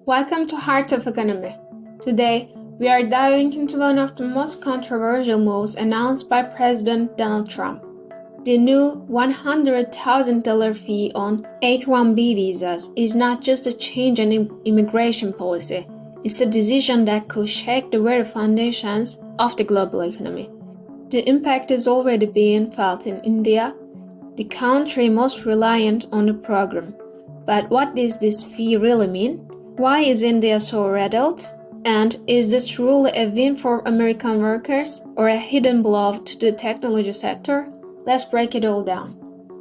Welcome to Heart of Economy. Today, we are diving into one of the most controversial moves announced by President Donald Trump. The new $100,000 fee on H-1B visas is not just a change in immigration policy, it's a decision that could shake the very foundations of the global economy. The impact is already being felt in India, the country most reliant on the program. But what does this fee really mean? Why is India so rattled? And is this truly a win for American workers or a hidden blow to the technology sector? Let's break it all down.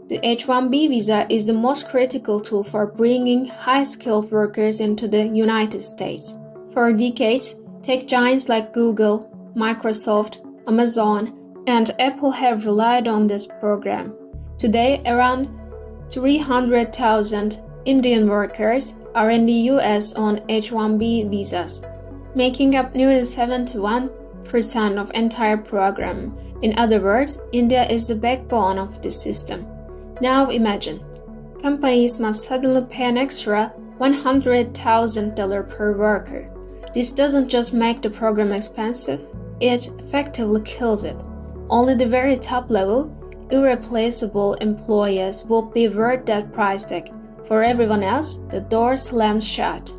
The H-1B visa is the most critical tool for bringing high-skilled workers into the United States. For decades, tech giants like Google, Microsoft, Amazon, and Apple have relied on this program. Today, around 300,000 Indian workers are in the U.S. on H-1B visas, making up nearly 71% of entire program. In other words, India is the backbone of this system. Now imagine, companies must suddenly pay an extra $100,000 per worker. This doesn't just make the program expensive, it effectively kills it. Only the very top level, irreplaceable employees will be worth that price tag. For everyone else, the door slams shut.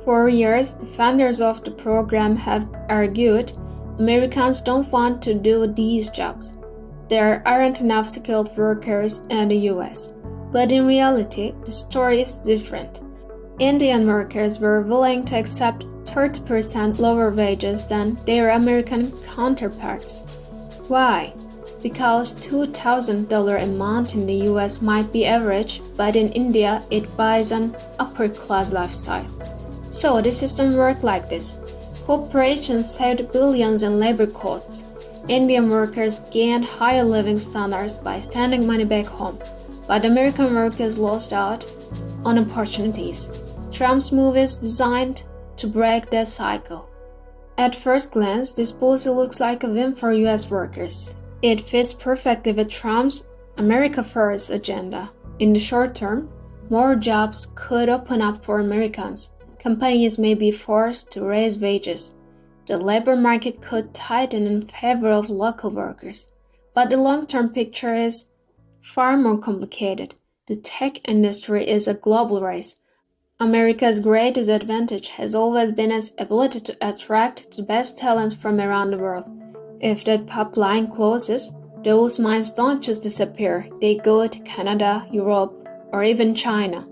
For years, defenders of the program have argued Americans don't want to do these jobs. There aren't enough skilled workers in the US. But in reality, the story is different. Indian workers were willing to accept 30% lower wages than their American counterparts. Why? Because $2,000 a month in the US might be average, but in India it buys an upper-class lifestyle. So the system worked like this. Corporations saved billions in labor costs. Indian workers gained higher living standards by sending money back home, but American workers lost out on opportunities. Trump's move is designed to break that cycle. At first glance, this policy looks like a win for US workers. It fits perfectly with Trump's America First agenda. In the short term, more jobs could open up for Americans. Companies may be forced to raise wages. The labor market could tighten in favor of local workers. But the long-term picture is far more complicated. The tech industry is a global race. America's greatest advantage has always been its ability to attract the best talent from around the world. If that pipeline closes, those minds don't just disappear, they go to Canada, Europe, or even China.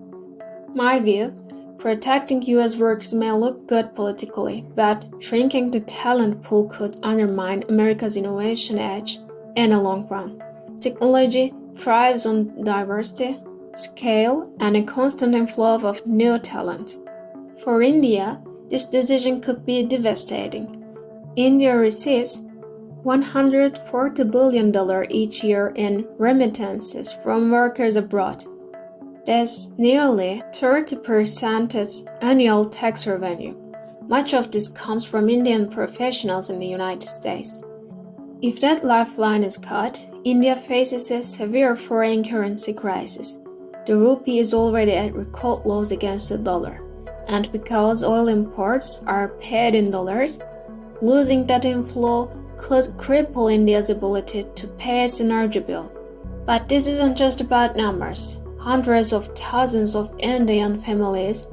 My view, protecting US workers may look good politically, but shrinking the talent pool could undermine America's innovation edge in the long run. Technology thrives on diversity, scale, and a constant inflow of new talent. For India, this decision could be devastating. India receives $140 billion each year in remittances from workers abroad. That's nearly 30% its annual tax revenue. Much of this comes from Indian professionals in the United States. If that lifeline is cut, India faces a severe foreign currency crisis. The rupee is already at record lows against the dollar, and because oil imports are paid in dollars, losing that inflow could cripple India's ability to pay its energy bill. But this isn't just about numbers. Hundreds of thousands of Indian families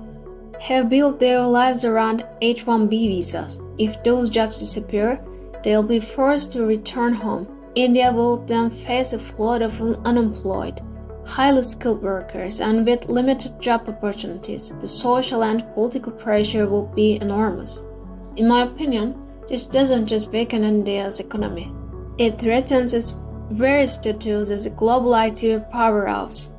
have built their lives around H-1B visas. If those jobs disappear, they'll be forced to return home. India will then face a flood of unemployed, highly skilled workers, and with limited job opportunities, the social and political pressure will be enormous. In my opinion, this doesn't just weaken India's economy. It threatens its very status as a global IT powerhouse.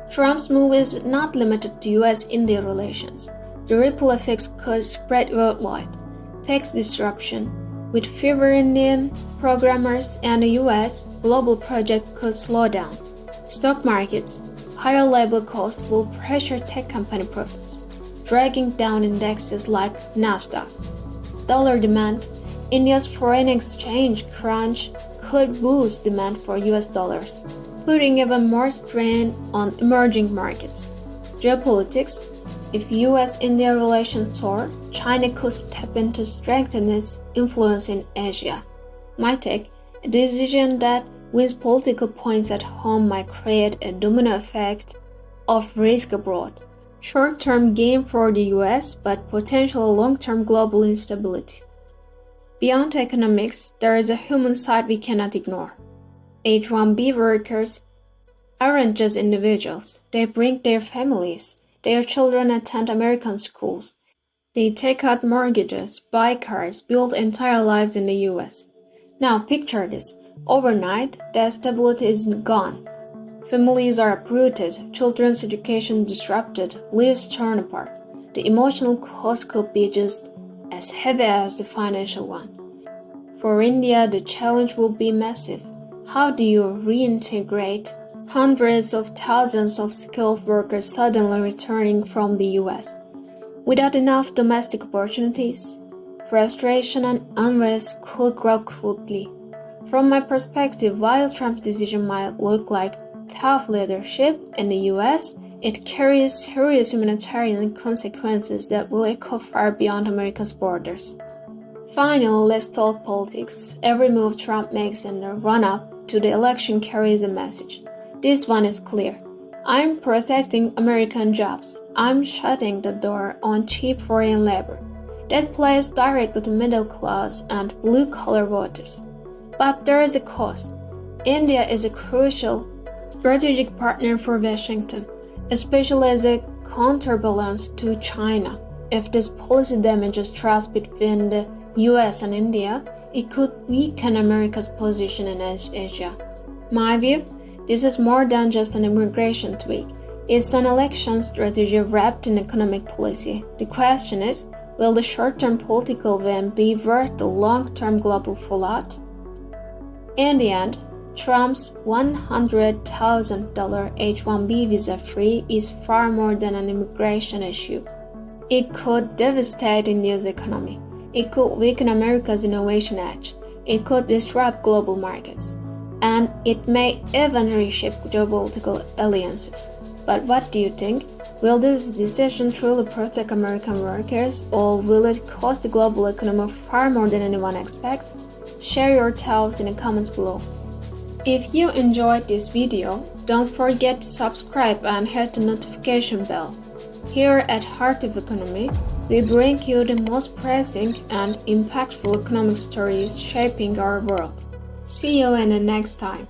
Trump's move is not limited to U.S.-India relations. The ripple effects could spread worldwide. Tax disruption. With fewer Indian programmers and the U.S., global project could slow down. Stock markets. Higher labor costs will pressure tech company profits, dragging down indexes like Nasdaq. Dollar demand. India's foreign exchange crunch could boost demand for US dollars, putting even more strain on emerging markets. Geopolitics. If U.S.-India relations soar, China could step in to strengthen its influence in Asia. My take, a decision that wins political points at home might create a domino effect of risk abroad. Short-term gain for the US, but potential long-term global instability. Beyond economics, there is a human side we cannot ignore. H-1B workers aren't just individuals. They bring their families. Their children attend American schools. They take out mortgages, buy cars, build entire lives in the US. Now picture this. Overnight, that stability is gone. Families are uprooted, children's education disrupted, lives torn apart. The emotional cost could be just as heavy as the financial one. For India, the challenge will be massive. How do you reintegrate hundreds of thousands of skilled workers suddenly returning from the US? Without enough domestic opportunities, frustration and unrest could grow quickly. From my perspective, while Trump's decision might look like tough leadership in the US, it carries serious humanitarian consequences that will echo far beyond America's borders. Finally, let's talk politics. Every move Trump makes in the run-up to the election carries a message. This one is clear. I'm protecting American jobs. I'm shutting the door on cheap foreign labor. That plays directly to middle class and blue-collar voters. But there is a cost. India is a crucial strategic partner for Washington, especially as a counterbalance to China. If this policy damages trust between the US and India, it could weaken America's position in Asia. My view, this is more than just an immigration tweak. It's an election strategy wrapped in economic policy. The question is, will the short-term political win be worth the long-term global fallout? In the end, Trump's $100,000 H-1B visa-free is far more than an immigration issue. It could devastate India's economy. It could weaken America's innovation edge. It could disrupt global markets. And it may even reshape geopolitical alliances. But what do you think? Will this decision truly protect American workers, or will it cost the global economy far more than anyone expects? Share your thoughts in the comments below. If you enjoyed this video, don't forget to subscribe and hit the notification bell. Here at Heart of Economy, we bring you the most pressing and impactful economic stories shaping our world. See you in the next time.